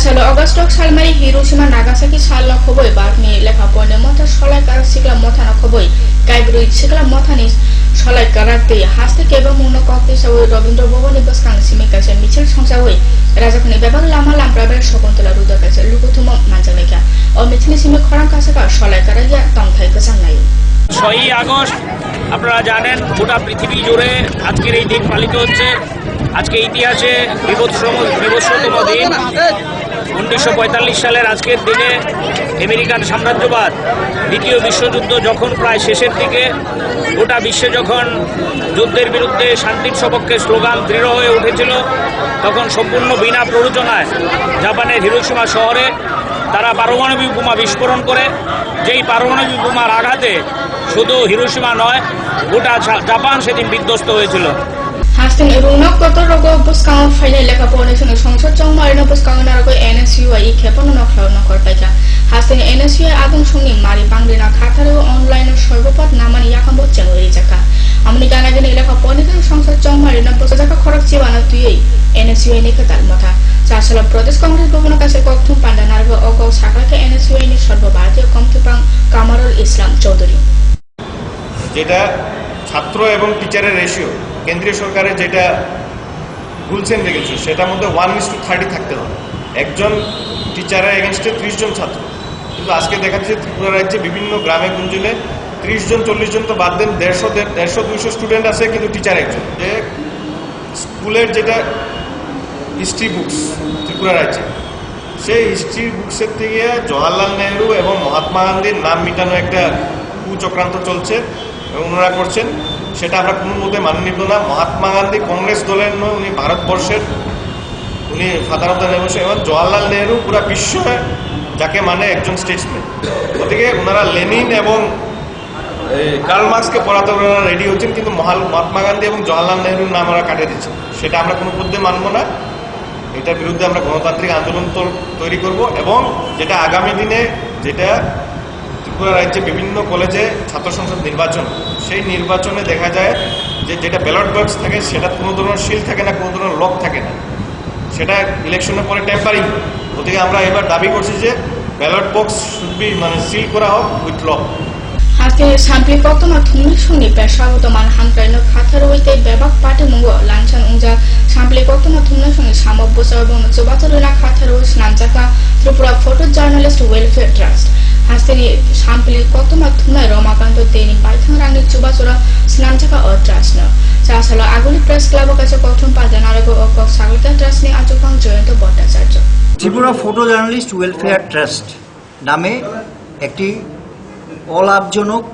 Salo Augustok Salmari Hiroshima Nagasaki Sala Koboi Barni Leka Pone Mota Solaka Sigla Motana Koboi Kaibru Sigla Motanis Solaka Haste Keba Muno Koki Sawi Robindra Boboni Baskang Simika Michel Songsawi Razakani Beba Lama Lamprabe Shokontala Rudaka Lukutumo Manjaleka or Mitchell Simi Korankasaka Solaka Tongkai Kasangai 6ই August আপনারা জানেন গোটা পৃথিবী জুড়ে আজকের এই দিন পালিত হচ্ছে আজকে ইতিহাসে বিভৎসতম দিন 1945 সালের আজকের দিনে আমেরিকান সাম্রাজ্যবাদ দ্বিতীয় বিশ্বযুদ্ধ যখন প্রায় শেষের দিকে গোটা বিশ্বে যখন যুদ্ধের বিরুদ্ধে শান্তির সপক্ষে স্লোগান দৃঢ় হয়ে উঠেছিল তখন সম্পূর্ণ বিনা প্ররোচনায় জাপানের হিরোশিমা শহরে তারা পারমাণবিক বোমা বিস্ফোরণ করে যেই পারমাণবিক বোমার আঘাতে শুধু হিরোশিমা নয় গোটা জাপান সেদিন বিধ্বস্ত হয়েছিল Hastin Iruna Koto Rogo Buskang File Leka Ponation Songso Chongmarino Buskang Nargo NSUI Kepono Cloud Nokorpeka Hastin NSUI Adam Shuni Mari Bangdina Kataru online Shorbot Naman Yakambo January Jaka Americana Leka Ponikan Songso Chongmarino Busaka Korok Chivana Tui NSUI Nikatal Mota Sasala Protest Congress Governor Kaseko Pandanargo Ogo Sakaka NSUI ni Shorbobati Komtupang Kamarul Islam Chaudhary যেটা ছাত্র এবং টিচারের ratio কেন্দ্রীয় সরকারের যেটা rules and regulation সেটার মধ্যে 1:30 থাকতে হবে একজন টিচারের এগেইনস্টে 30 জন ছাত্র কিন্তু আজকে দেখা যাচ্ছে ত্রিপুরা রাজ্যে বিভিন্ন গ্রামে গুঞ্জনে 30 জন 40 জন তো বাদ দেন 150-200 স্টুডেন্ট আছে কিন্তু টিচার একজন যে স্কুলের যেটা হিস্ট্রি বুকস ত্রিপুরা রাজ্যে সেই হিস্ট্রি বুকসের থেকে জওয়াহরলাল নেহরু এবং মহাত্মা গান্ধীর নাম মিটানো একটা কুচক্রান্ত চলছে এবং ওনারা করছেন সেটা আমরা কোনো মতে মান্য নিব না মহাত্মা গান্ধী কংগ্রেস দলের নয় উনি ভারতবর্ষের উনি ফাদার অফ দ্য রেভলিউশন এবং জওয়াহরলাল নেহরু পুরা বিশ্বে যাকে মানে একজন স্টেটসম্যান ওদিকে ওনারা লেনিন এবং কার্ল মার্কসকে পড়াতে ওনারা রেডি হচ্ছেন কিন্তু মহাত্মা গান্ধী এবং জওয়াহরলাল নেহরুর নাম ওরা কাটিয়ে দিচ্ছেন সেটা আমরা কোনো মধ্যে মানব না এটার বিরুদ্ধে আমরা গণতান্ত্রিক আন্দোলন তৈরি করব এবং যেটা আগামী দিনে যেটা ত্রিপুরা রাজ্যে বিভিন্ন কলেজে ছাত্র সংসদ নির্বাচন সেই নির্বাচনে দেখা যায় যে যেটা ব্যালট বক্স থাকে সেটা কোনো ধরনের সিল থাকে না কোনো ধরনের লক থাকে না সেটা ইলেকশনের পরে টেম্পারিং ওদিকে আমরা এবার দাবি করছি যে ব্যালট বক্স শুড বি মানে সিল করা হোক with lock Haste Sampli Kotoma Thumni Shuni Peshagotoman Hantraino Kataroite Bebak Party Mungo Lanchan Unja Sampli Kotoma Thumna Shuni Samabusabon Subataruna Kataro Snanjaka Tripura Photojournalist Welfare Trust Haste Sampli Kotoma Thumna Romakanto Teni Python Rangi Chubasura Snanjaka or Trust no Sasala Aguli Press Club Kacha Kotum Padanarago Okok Sagalka Trust ni Achukang Joyento Bhattacharya Tripura photojournalist welfare trust নামে একটি অলাভজনক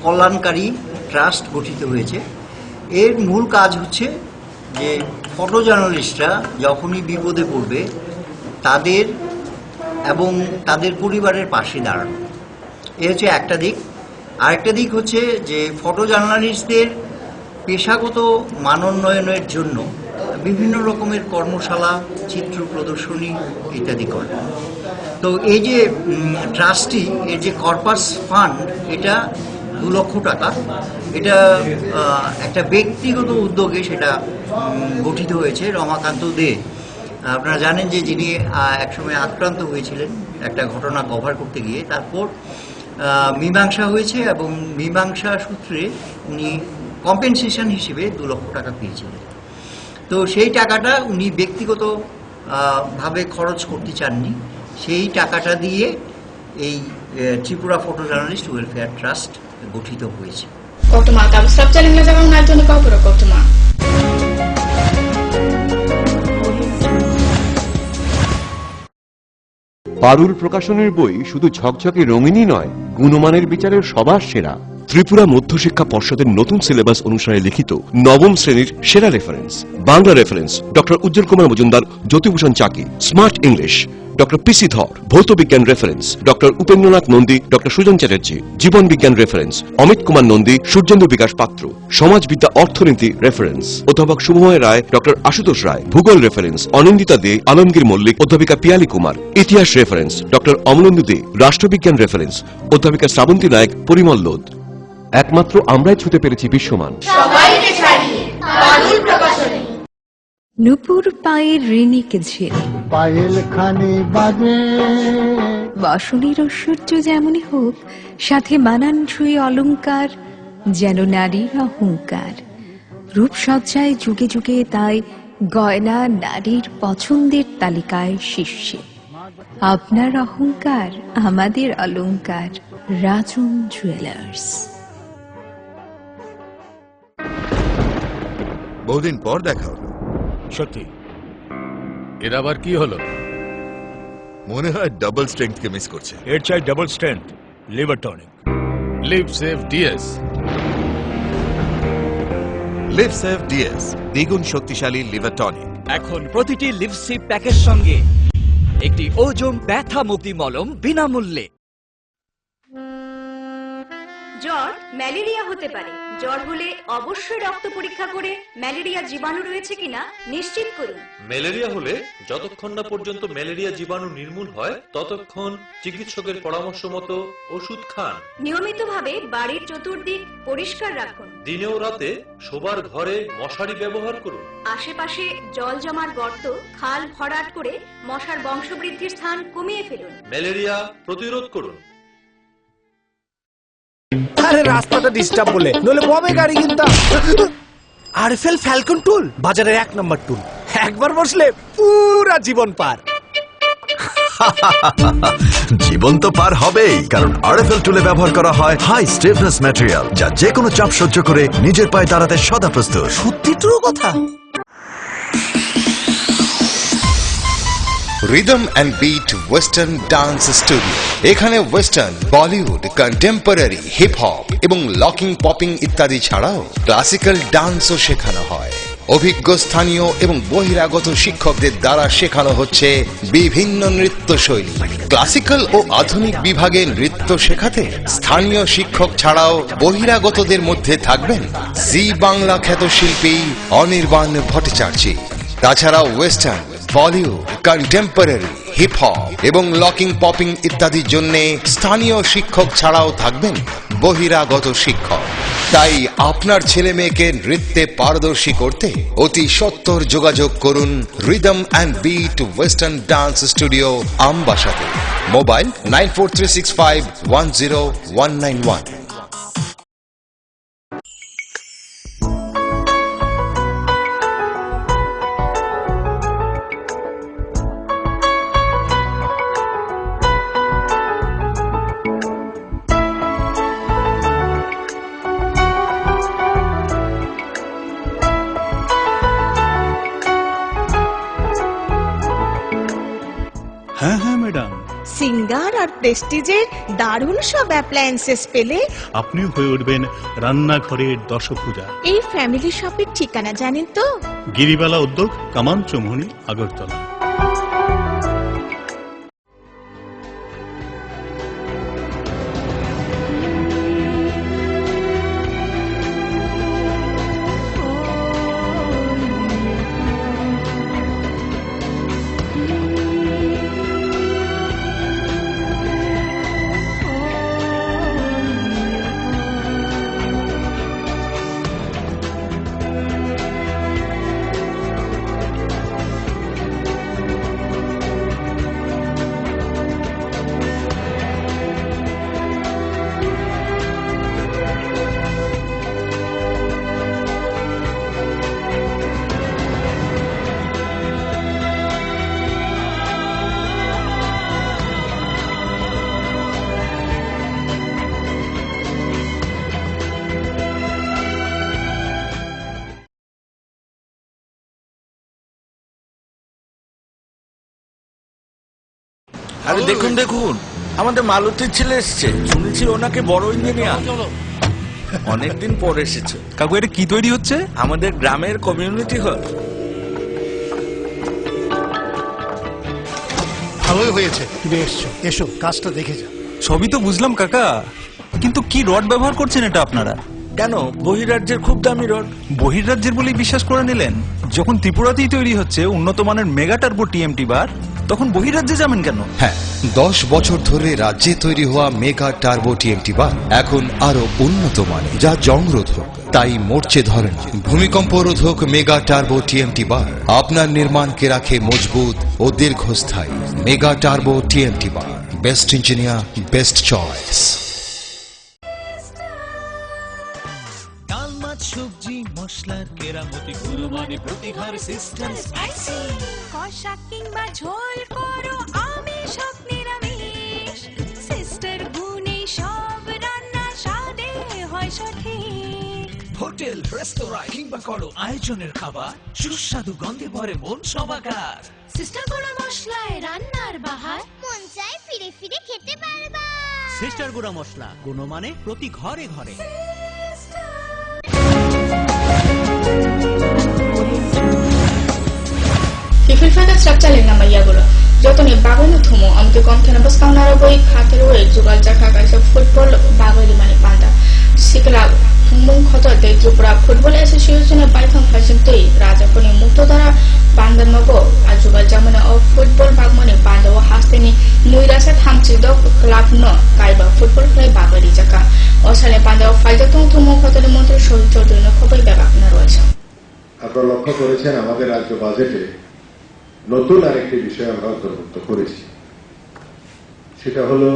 কল্যাণকারী trust গঠিত হয়েছে এর মূল কাজ হচ্ছে যে ফটো জার্নালিস্টরা যখনই বিপদে পড়বে তাদের এবং তাদের পরিবারের পাশে দাঁড়ানো এ হচ্ছে একটা দিক আরেকটা দিক হচ্ছে যে ফটো জার্নালিস্টদের পেশাগত মানোন্নয়নের জন্য বিভিন্ন রকমের কর্মশালা চিত্র প্রদর্শনী ইত্যাদি করে তো এই যে ট্রাস্টি এর যে কর্পাস ফান্ড এটা 2 লক্ষ টাকা এটা একটা ব্যক্তিগত উদ্যোগে সেটা গঠিত হয়েছে রমাকান্ত দে আপনারা জানেন যে যিনি একসময় আক্রান্ত হয়েছিলেন একটা ঘটনা কভার করতে গিয়ে তারপর মীমাংসা হয়েছে এবং মীমাংসা সূত্রে উনি কম্পেনসেশন হিসেবে 2 লক্ষ টাকা পেয়েছিলেন তো সেই টাকাটা উনি ব্যক্তিগত ভাবে খরচ করতে চাননি সেই টাকাটা দিয়ে এই Tripura photo journalist welfare trust গঠিত হয়েছে Kotoma Tabsrap Chalingla Jabang Naitoni Kopuro Kotoma পারুল প্রকাশনের বই শুধু ঝকঝকে রঙিনই নয় গুণমানের বিচারের সবার সেরা ত্রিপুরা মধ্যশিক্ষা পর্ষদের নতুন সিলেবাস অনুসারে লিখিত নবম শ্রেণীর সেরা reference Bangla reference doctor Ujjwal Kumar Majumdar Jyotibhushan Chaki smart English doctor PC Dhar ভৌত বিজ্ঞান reference doctor Upendranath Nandi doctor Sujan Chatterjee জীবন বিজ্ঞান রেফারেন্স অমিত কুমার নন্দী সূর্যেন্দু বিকাশ পাত্র সমাজবিদ্যা অর্থনীতি রেফারেন্স অধ্যাপক শুভময় রায় ডক্টর আশুতোষ রায় ভূগোল রেফারেন্স অনিন্দিতা দে আলমগীর মল্লিক অধ্যাপিকা পিয়ালি কুমার ইতিহাস রেফারেন্স ডক্টর অমলেন্দু দে রাষ্ট্রবিজ্ঞান রেফারেন্স অধ্যাপিকা শ্রাবন্তী নায়ক পরিমল লোধ একমাত্র আমরাই ছুঁতে পেরেছি বিশ্বমান। নুপুর পায়ের ঋণিকে ঝিল পায়েল খানি বাজে বাসনের ঐশ্বর্য যেমনই হোক, সাথে মানানসই অলংকার, যেন নারীর অহংকার। রূপসজ্জায় যুগে যুগে তাই গয়না নারীর পছন্দের তালিকায় শীর্ষে। আপনার অহংকার আমাদের অলংকার। রাজন জুয়েলার্স। বহুদিন পর দেখা হলো। সত্যি, এর আবার কি হলো? মনে হয় ডাবল স্ট্রেংথকে মিস করছে। এর চাই double strength liver tonic. Liv Save DS. Liv Save DS দ্বিগুণ শক্তিশালী লিভার টনিক। এখন প্রতিটি লিভসিপ প্যাকের সঙ্গে একটি ওজোন ব্যথা মুক্তি মলম বিনামূল্যে। জ্বর ম্যালেরিয়া হতে পারে। জ্বর হলে অবশ্যই রক্ত পরীক্ষা করে ম্যালেরিয়া জীবাণু রয়েছে কিনা নিশ্চিত করুন। ম্যালেরিয়া হলে যতক্ষণ না পর্যন্ত ম্যালেরিয়া জীবাণু নির্মূল হয় ততক্ষণ চিকিৎসকের পরামর্শ মতো ওষুধ খান। নিয়মিতভাবে বাড়ির চতুর্দিক পরিষ্কার রাখুন। দিনে ও রাতে শোবার ঘরে মশারি ব্যবহার করুন। আশেপাশে জল জমার গর্ত, খাল ভরাট করে মশার বংশবৃদ্ধির স্থান কমিয়ে ফেলুন। ম্যালেরিয়া প্রতিরোধ করুন। আরে রাস্তাটা ডিস্টার্ব বলে, নলে ববে গাড়ি কিনতাম। আরএফএল ফ্যালকন টুল বাজারের 1 নম্বর টুল। একবার বসলে পুরা জীবন পার। জীবন তো পার হবেই, কারণ আরএফএল টুলে ব্যবহার করা হয় হাই স্টিফনেস ম্যাটেরিয়াল, যা যে কোনো চাপ সহ্য করে নিজের পায়ে দাঁড়াতে সদা প্রস্তুত। সত্যি ট্রু কথা। Rhythm and beat western dance studio. এখানে western, Bollywood, contemporary, hip hop এবং লকিং, পপিং ইত্যাদি ছাড়াও ক্লাসিক্যাল ডান্সও শেখানো হয়। অভিজ্ঞ স্থানীয় এবং বহিরাগত শিক্ষকদের দ্বারা শেখানো হচ্ছে বিভিন্ন নৃত্যশৈলী। ক্লাসিক্যাল ও আধুনিক বিভাগে নৃত্য শেখাতে স্থানীয় শিক্ষক ছাড়াও বহিরাগতদের মধ্যে থাকবেন জি বাংলা খ্যাত শিল্পী অনির্বাণ ভট্টাচার্য। তাছাড়া western, Bollywood, contemporary, hip hop এবং লকিং, পপিং ইত্যাদির জন্য স্থানীয় শিক্ষক ছাড়াও থাকবেন বহিরাগত শিক্ষক। তাই আপনার ছেলে মেয়েকে নৃত্যে পারদর্শী করতে অতি সত্বর যোগাযোগ করুন rhythm and beat western dance studio, আমবাসাতে। মোবাইল 9436510191। হ্যাঁ হ্যাঁ ম্যাডাম, সিঙ্গার আর প্রেস্টিজের দারুণ সব অ্যাপ্লায়েন্সেস পেলে আপনিও হয়ে উঠবেন রান্নাঘরের দশভুজা। এই ফ্যামিলি শপের ঠিকানা জানেন তো? গিরিবালা উদ্যোগ, কামান চৌমুহনী, আগরতলা। আরে দেখুন দেখুন, আমাদের মালতীর ছেলে এসছে। শুনেছি ওনাকে বড় ইঞ্জিনিয়ার। অনেকদিন পর এসেছে। কাকু, এটা কি তৈরি হচ্ছে? আমাদের গ্রামের কমিউনিটি হল। ভালোই হয়েছে তুমি এসছো। এসো, কাজটা দেখে যা। সবই তো বুঝলাম কাকা, কিন্তু কি রড ব্যবহার করছেন এটা আপনারা? কেন, বহিরাজ্যের খুব দামি রড। বহিরাজ্যের বলেই বিশ্বাস করে নিলেন? যখন ত্রিপুরাতেই তৈরি হচ্ছে উন্নত মানের মেগা টার্বো টিএমটি বার, তখন বহিরাজ্যে যাবেন কেন? হ্যাঁ, 10 বছর ধরে রাজ্যে তৈরি হওয়া মেগা টার্বো টিএমটি বার এখন আরো উন্নত মানে, যা জংরোধক, তাই মরচে ধরে না। ভূমিকম্প রোধক মেগা টার্বো টিএমটি বার আপনার নির্মাণকে রাখে মজবুত ও দীর্ঘস্থায়ী। মেগা টার্বো টিএমটি বার, বেস্ট ইঞ্জিনিয়ার, বেস্ট চয়েস। ডাল মাছ সবজি মশলার কেরামতি গুণমানে প্রতিঘর সিস্টেম স্পাইসি। কষা কিংবা ঝোল করো আমিষ হোক নিরামিষ, সিস্টার গুণে সব রান্না স্বাদে হয় সঠিক। হোটেল রেস্তোরাঁ কিংবা করো আয়োজনের খাবার, সুস্বাদু গন্ধে ভরে মন সবাকার। সিস্টার গুঁড়া মশলায় রান্নার বাহার, মন চায় ফিরে ফিরে খেতে পারবা। সিস্টার গুঁড়া মশলা গুণমানে প্রতি ঘরে ঘরে। Hifilfada structure na mayagulo. Joto ni bago ni thumo amte konthena bas kaunara boi khatero ek jugal jaka kaisa football bago di mani panda. Sikla mung khoto de Tripura Football Association e Python fashion tei raja koni mukto dara panda nogo ajugal jamane of football bagmane panda o hasteni nuirasa thamchi do club no kaiba football play bago di jaka. Osale panda o faida tong thumo khoto ni mantri shohid chodri no khobai babak na royeche. আপনারা লক্ষ্য করেছেন আমাদের রাজ্য বাজেটে নতুন আরেকটি বিষয় আমরা অন্তর্ভুক্ত করেছি, সেটা হলো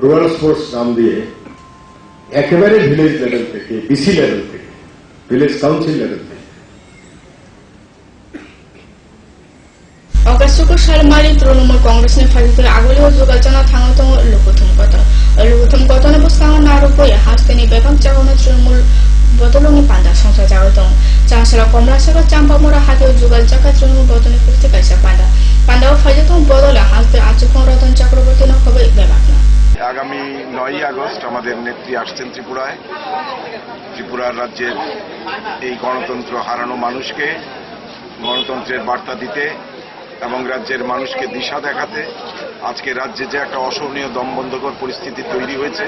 রুরাল স্পোর্টস নাম দিয়ে একেবারে ভিলেজ লেভেল থেকে, বিসি লেভেল থেকে, ভিলেজ কাউন্সিল লেভেল থেকে August Shalmari Trunumul Congress ne Fajito Agolo Zugalchana Tangato Lukutum Koto. A Lukutum Koton Buskan Narupoya Hasteni Bebam Chagona Trunumul Botoloni Panda Sonsa Jaroton. Chancellor Komlasaka Champamura Hatu Jugal Jaka Trunumul Botoni Kaisa Panda. Panda Fajaton Bodola Haste Achukon Roton Chakrobotino Kobe Bebakna. আগামী 9 August আমাদের নেত্রী আসছেন ত্রিপুরায়। ত্রিপুরার রাজ্যের এই গণতন্ত্র হারানো মানুষকে গণতন্ত্রের বার্তা দিতে এবং রাজ্যের মানুষকে দিশা দেখাতে আজকে রাজ্যে যে একটা অসহনীয় দমবন্ধকর পরিস্থিতি তৈরি হয়েছে,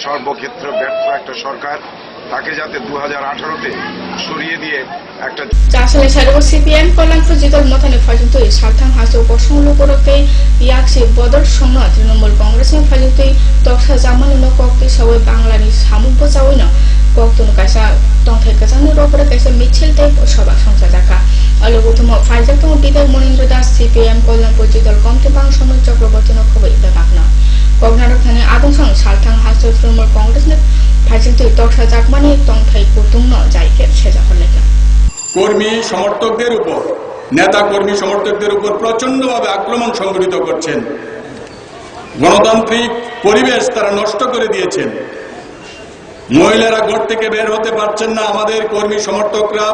সর্বক্ষেত্রে ব্যর্থ একটা সরকার, তাকে যাতে 2018-তে সরিয়ে দিয়ে একটা চাষলে সারব সিপিএম কল্যাণপুর জিতল মথানে ফাজুতো সালথাং হাসো কসংলো করতে ইয়াকসি বদর সংনা তৃণমূল কংগ্রেসের ফাজুতো তকসা জামানুনো কক্তি সবাই বাংলানি সামুক বচাওইনো কক্তনো কাইসা টংথাই কাজানো রপরে কাইসা মিছিল টাইপ সভা সংসা জাকা অলগুথম ফাইজাতং বিধায়ক মনীন্দ্র দাস সিপিএম কল্যাণপুর জিতল কমতে বাং সময় চক্রবর্তীনো খবই বেবাকনা কগ্নারক থানে আদংসং সালথাং হাসো তৃণমূল কংগ্রেসের ফাজুতো তকসা জাকমানি টংথাই কুতুংনো জাইকে সেজা হলেকা কর্মী সমর্থকদের উপর, নেতা কর্মী সমর্থকদের উপর প্রচন্ডভাবে আক্রমণ সংঘটিত করছেন। গণতান্ত্রিক পরিবেশ তারা নষ্ট করে দিয়েছেন। মহিলারা ঘর থেকে বের হতে পারছেন না। আমাদের কর্মী সমর্থকরা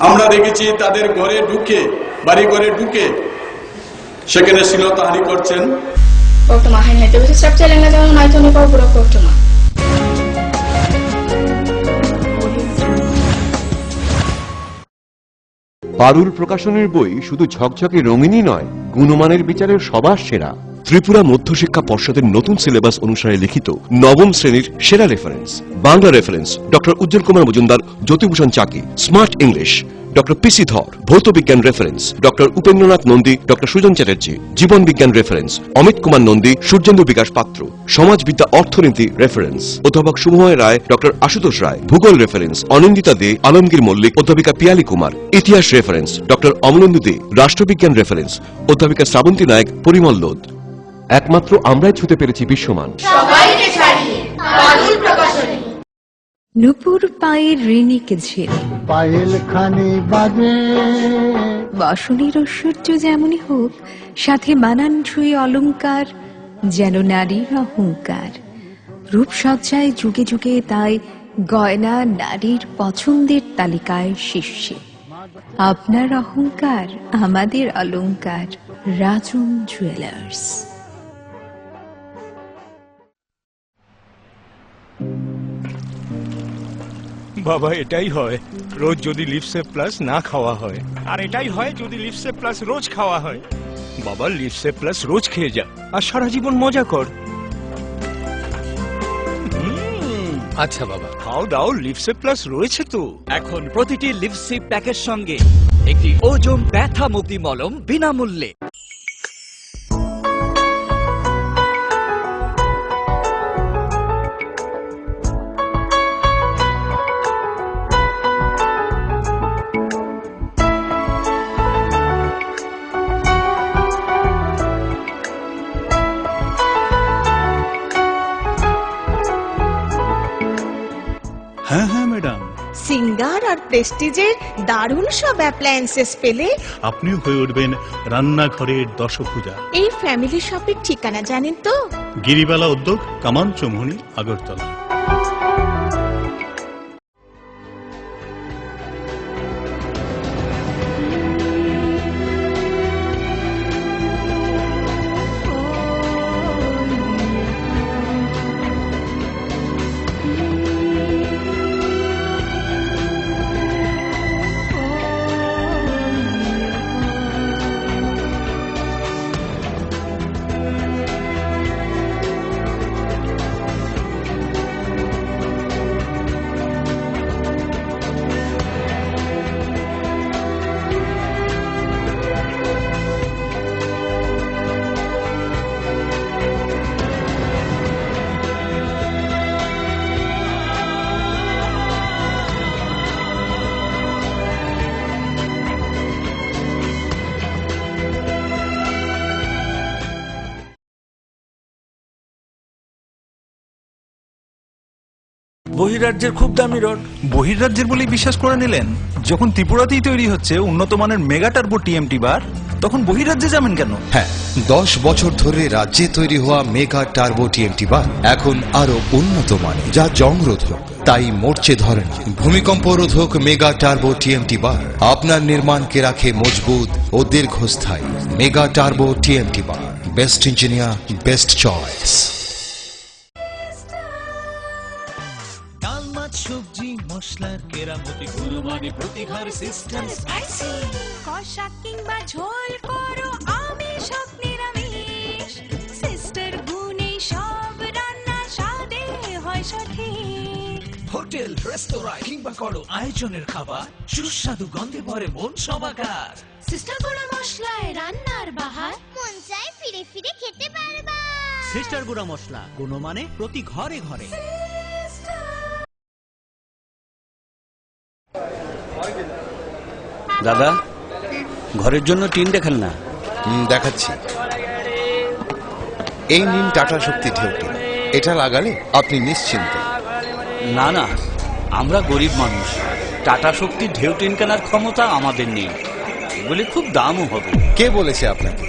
আমরা দেখেছি তাদের ঘরে ঢুকে, বাড়ি ঘরে ঢুকে সেখানে শ্লীলতাহানি করছেন। বর্তমান হাইলাইট বেশি স্ট্রাকচার লেঙ্গা যেমন নাইতনি পাও পুরো বর্তমান পারুল প্রকাশনের বই শুধু ঝকঝকে রঙিনই নয়, গুণমানের বিচারের সবার সেরা। ত্রিপুরা মধ্যশিক্ষা পর্ষদের নতুন সিলেবাস অনুসারে লিখিত নবম শ্রেণীর সেরা reference. Bangla reference doctor Ujjwal Kumar Majumdar, Jyotibhushan Chaki. Smart English doctor PC Dhar. ভৌত বিজ্ঞান reference doctor Upendranath Nandi, doctor Sujan Chatterjee. জীবন বিজ্ঞান রেফারেন্স অমিত কুমার নন্দী, সূর্যেন্দু বিকাশ পাত্র। সমাজবিদ্যা অর্থনীতি রেফারেন্স অধ্যাপক শুভময় রায়, ডক্টর আশুতোষ রায়। ভূগোল রেফারেন্স অনিন্দিতা দে, আলমগীর মল্লিক, অধ্যাপিকা পিয়ালি কুমার। ইতিহাস রেফারেন্স ডক্টর অমলেন্দু দে। রাষ্ট্রবিজ্ঞান রেফারেন্স অধ্যাপিকা শ্রাবন্তী নায়ক, পরিমল লোধ। একমাত্র আমরাই ছুতে পেরেছি বিশ্বমান। সবাইকে ছাড়িয়ে পারুল প্রকাশনী। নুপুর পায়ের ঋণিক ঝিল, পায়েল খানি বাজে। বাসনের ঐশ্বর্য যেমনই হোক, সাথে মানানসই অলংকার, যেন নারীর অহংকার। রূপসজ্জায় যুগে যুগে তাই গয়না নারীর পছন্দের তালিকায় শীর্ষে। আপনার অহংকার আমাদের অলংকার। রাজন জুয়েলার্স। বাবা, এটাই হয় রোজ যদি লিপসেভ প্লাস না খাওয়া হয়, আর এটাই হয় যদি লিপসেভ প্লাস রোজ খাওয়া হয়। বাবা, লিপসেভ প্লাস রোজ খেয়ে যা আর সারা জীবন মজা কর। আচ্ছা বাবা, খাও দাও, লিপসেভ প্লাস রয়েছে তো। এখন প্রতিটি লিপসিপ প্যাকের সঙ্গে একটি ওজোম ব্যথা মুক্তি মলম বিনামূল্যে। হ্যাঁ হ্যাঁ ম্যাডাম, সিঙ্গার আর প্রেস্টিজের দারুণ সব অ্যাপ্লায়েন্সেস পেলে আপনিও হয়ে উঠবেন রান্নাঘরের দশভুজা। এই ফ্যামিলি শপের ঠিকানা জানেন তো? গিরিবালা উদ্যোগ, কামান চৌমুহনী, আগরতলা। বহিরাজ্যের খুব দামি রড। বহিরাজ্যের বলেই বিশ্বাস করে নিলেন? যখন ত্রিপুরাতেই তৈরি হচ্ছে উন্নত মানের মেগা টার্বো টিএমটি বার, তখন বহিরাজ্যে যাবেন কেন? হ্যাঁ, 10 বছর ধরে রাজ্যে তৈরি হওয়া মেগা টার্বো টিএমটি বার এখন আরো উন্নত মানের, যা জং রোধক, তাই মরচে ধরে না। ভূমিকম্প রোধক মেগা টার্বো টিএমটি বার আপনার নির্মাণকে রাখে মজবুত ও দীর্ঘস্থায়ী। মেগা টার্বো টিএমটি বার, বেস্ট ইঞ্জিনিয়ার, বেস্ট চয়েস। সবজি মশলার কেরামতি গুণমানে প্রতি ঘর সিস্টেম স্পাইসি। কষা কিংবা ঝোল করো আমিষ হোক নিরামিষ, সিস্টার গুণে সব রান্না স্বাদে হয় সঠিক। হোটেল রেস্তোরাঁ কিংবা করো আয়োজনের খাবার, সুস্বাদু গন্ধে ভরে মন সবাকার। সিস্টার গুঁড়া মশলায় রান্নার বাহার, মন চায় ফিরে ফিরে খেতে পারবা। সিস্টার গুঁড়া মশলা, গুণমানে প্রতি ঘরে ঘরে। দাদা, ঘরের জন্য টিন দেখেন না? দেখাচ্ছি। এই নিন টাটা শক্তি ঢেউটি, এটা লাগালে আপনি নিশ্চিন্ত। না না, আমরা গরিব মানুষ, টাটা শক্তি ঢেউ টিন কেনার ক্ষমতা আমাদের নেই। এগুলি খুব দামও হবে। কে বলেছে আপনাকে?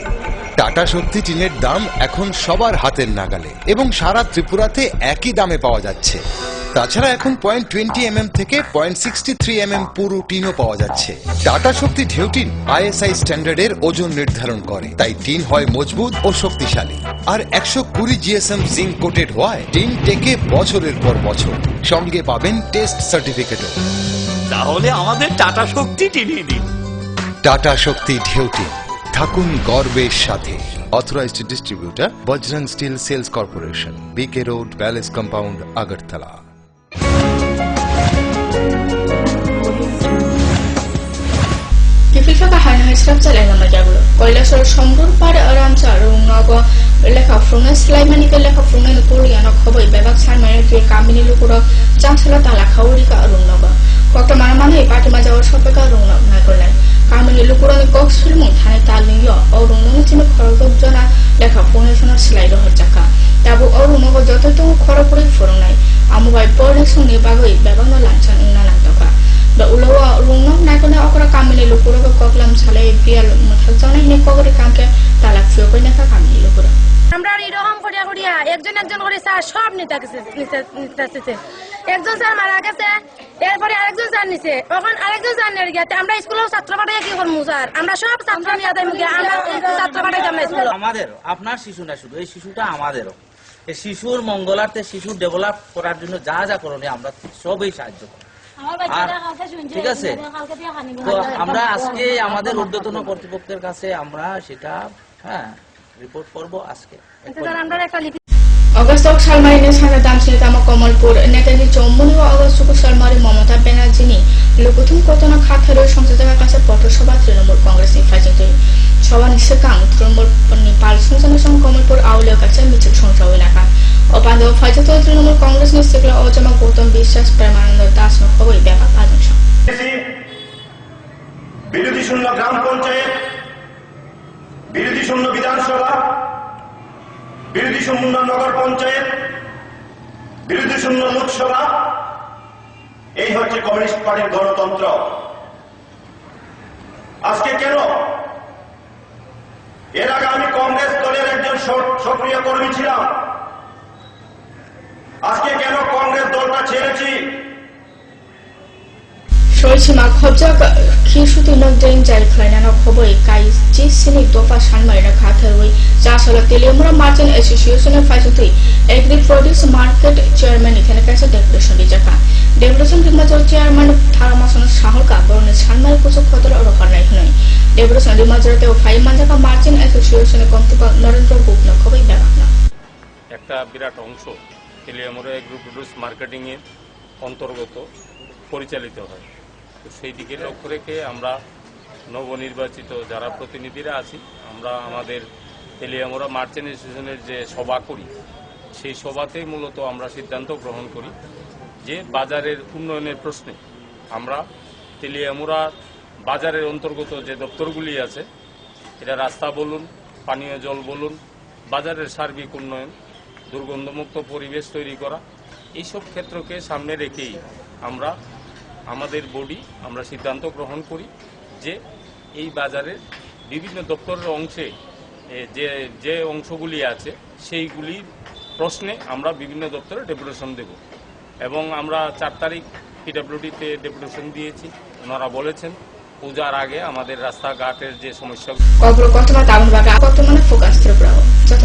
টাটা শক্তি টিনের দাম এখন সবার হাতের নাগালে এবং সারা ত্রিপুরাতে একই দামে পাওয়া যাচ্ছে। তাছাড়া এখন 0.20 থেকে 0.63 পুরো টিনও পাওয়া যাচ্ছে। টাটা শক্তি ঢেউ টিন ISI স্ট্যান্ডার্ডের ওজন নির্ধারণ করে, তাই টিন হয় মজবুত ও শক্তিশালী। আর 120 GSM জিঙ্ক কোটেড হওয়ায় টিন টেকে বছরের পর বছর। সঙ্গে পাবেন টেস্ট সার্টিফিকেটও। তাহলে আমাদের টাটা শক্তি টিনিয়ে দিন। টাটা শক্তি ঢেউ টিন, থাকুন গর্বের সাথে। Authorised distributor Bajrang steel sales corporation, BK road, palace compound, Agartala. Kifika hanya structure yang nama jago. Kalau soal sambur pada orang cara ngago lekha frunga selaimani ke lekha frunga nukul yang nak khabai bebak san mana ke kami ni lukuro chancela tala khauri ka arung naga. Kota mana mana ipati majawar sope ka arung naga kolai. Kami ni lukuro ni kok sulmu thane taling yo. Arung naga cina khorok jona lekha frunga sana slide horjaka. Tabu arung naga joto tu khorok puri frungai. Amu bai pore sungi bagoi bebak no lancan ina nantaka. Da ulawa rungno naikona okra kamini lukuro ko koklam salai bial muthakjana hine kokore kamke talak fio koi naka kamini lukuro আমরা এরকম করিয়া করিয়া একজন একজন করে sir সব নিতেছে একজন স্যার মারা গেছে, এরপরে আরেকজন স্যার নিছে, এখন আরেকজন স্যার নিয়ে গেছে। আমরা স্কুলেও ছাত্র পাঠাই কি করবো স্যার? আমরা সব ছাত্র নিয়ে যাই মুখে, আমরা ছাত্র পাঠাই আমরা স্কুল। আমাদের আপনার শিশু না শুধু, এই শিশুটা আমাদেরও। এই শিশুর মঙ্গলার্থে, শিশুর ডেভেলপ করার জন্য যা যা করণীয় আমরা সবই সাহায্য করি। ঠিক আছে, তো আমরা আজকে আমাদের ঊর্ধ্বতন কর্তৃপক্ষের কাছে আমরা সেটা রিপোর্ট করব আজকে। August Salmari ni sana damsi tama Komalpur Netali Chomuni wa August Salmari Mamata Banerjee Lukutum kotona khatharo সংসদের কাছে পৌরসভা তৃণমূল কংগ্রেস নির্বাচিত সভা নিষেকাং তৃণমূল নেপাল সংসদের সঙ্গে কমলপুর আউলের কাছে মিছিল সংসদ এলাকা অপান্দ ফাইজত তৃণমূল কংগ্রেস নিশ্চিত অজমা গৌতম বিশ্বাস প্রেমানন্দ দাস নখবই ব্যাপক আদর্শ বিরোধী শূন্য গ্রাম পঞ্চায়েত, বিরোধী শূন্য বিধানসভা, বিরোধী শূন্য নগর পঞ্চায়েত, বিরোধী শূন্য লোকসভা, এই হচ্ছে কমিউনিস্ট পার্টির গণতন্ত্র। আজকে কেন? এর আগে আমি কংগ্রেস দলের একজন সক্রিয় কর্মী ছিলাম। আজকে কেন কংগ্রেস দলটা ছেড়েছি? Soichima khobjak khishuti nok den jai khlaina nok khoboi kai chi sini dopa sanmai na khatharoi jasala Teliamura Merchant Association এর ফাইসুতি এগ্রি প্রোডিউস মার্কেট চেয়ারম্যান এখানে কাছে ডেপুটেশন দিজাকা ডেপুটেশন রিমাজর চেয়ারম্যান থারামাসন সাহলকা বরনে সানমাই কুচক খতর রখানাই হনই ডেপুটেশন রিমাজরতে ফাই মানজাকা মার্চেন্ট অ্যাসোসিয়েশনের কর্তৃপক্ষ নরেন্দ্র গুপ্ত খবই ব্যাপারনা একটা বিরাট অংশ তেলিয়ামুড়া এগ্রি প্রোডিউস মার্কেটিং এর অন্তর্গত পরিচালিত হয়। তো সেই দিকে লক্ষ্য রেখে আমরা নবনির্বাচিত যারা প্রতিনিধিরা আছি আমরা আমাদের তেলিয়ামুড়া মার্চেন্ট অ্যাসোসিয়েশনের যে সভা করি সেই সভাতেই মূলত আমরা সিদ্ধান্ত গ্রহণ করি যে বাজারের উন্নয়নের প্রশ্নে আমরা তেলিয়ামুড়া বাজারের অন্তর্গত যে দপ্তরগুলি আছে এটা রাস্তা বলুন, পানীয় জল বলুন, বাজারের সার্বিক উন্নয়ন, দুর্গন্ধমুক্ত পরিবেশ তৈরি করা, এইসব ক্ষেত্রকে সামনে রেখেই আমরা আমাদের বডি আমরা সিদ্ধান্ত গ্রহণ করি যে এই বাজারের বিভিন্ন দপ্তরের অংশে যে অংশগুলি আছে সেইগুলির প্রশ্নে আমরা বিভিন্ন দপ্তরে ডেপুটেশন দেব এবং আমরা 4 তারিখ পিডব্লিউডিতে ডেপুটেশন দিয়েছি। ওনারা বলেছেন পূজার আগে আমাদের রাস্তাঘাটের যে সমস্যা বর্তমানে ফোকাস ত্রিপুরা যত